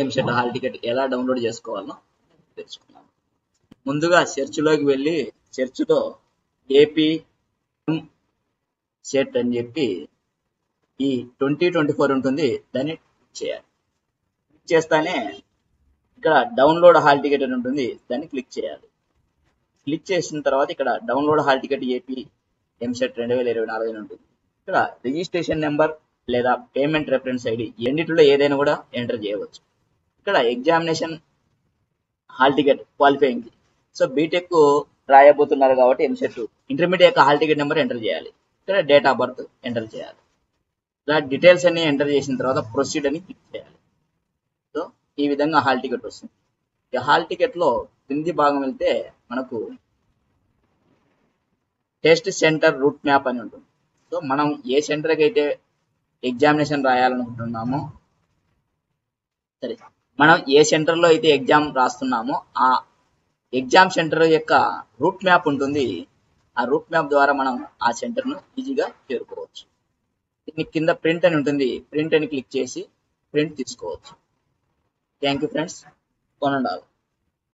EAMCET hall ticket ఎలా download చేసుకోవాలో తెలుసుకున్నాం. ముందుగా సెర్చ్లోకి వెళ్ళి సెర్చ్లో ఏపీ సెట్ అని చెప్పి ఈ 2024 ఉంటుంది, దాన్ని క్లిక్ చేయాలి. క్లిక్ చేస్తానే ఇక్కడ డౌన్లోడ్ హాల్ టికెట్ అని ఉంటుంది, దాన్ని క్లిక్ చేయాలి. క్లిక్ చేసిన తర్వాత ఇక్కడ download hall ticket AP EAMCET 2024 అని ఉంటుంది. ఇక్కడ రిజిస్ట్రేషన్ నెంబర్ లేదా పేమెంట్ రెఫరెన్స్ ఐడి రెండిట్లో ఏదైనా కూడా ఎంటర్ చేయవచ్చు. ఇక్కడ examination hall ticket qualifying, so BTech రాయబోతున్నారు కాబట్టి EAMCET intermediate hall ticket number enter చేయాలి. ఇక్కడ డేట్ ఆఫ్ బర్త్ ఎంటర్ చేయాలి. ఇలా డీటెయిల్స్ అన్ని ఎంటర్ చేసిన తర్వాత ప్రొసీడ్ అని క్లిక్ చేయాలి. సో ఈ విధంగా హాల్ టికెట్ వస్తుంది. ఈ హాల్ టికెట్ లో కింది భాగం వెళ్తే మనకు టెస్ట్ సెంటర్ రూట్ మ్యాప్ అని ఉంటుంది. సో మనం ఏ సెంటర్కి అయితే ఎగ్జామినేషన్ రాయాలనుకుంటున్నామో, సరే మనం ఏ సెంటర్లో అయితే ఎగ్జామ్ రాస్తున్నామో ఆ ఎగ్జామ్ సెంటర్ యొక్క రూట్ మ్యాప్ ఉంటుంది. ఆ రూట్ మ్యాప్ ద్వారా మనం ఆ సెంటర్ను ఈజీగా చేరుకోవచ్చు. దీని కింద ప్రింట్ అని ఉంటుంది, ప్రింట్ అని క్లిక్ చేసి ప్రింట్ తీసుకోవచ్చు. Thank you friends, one and all.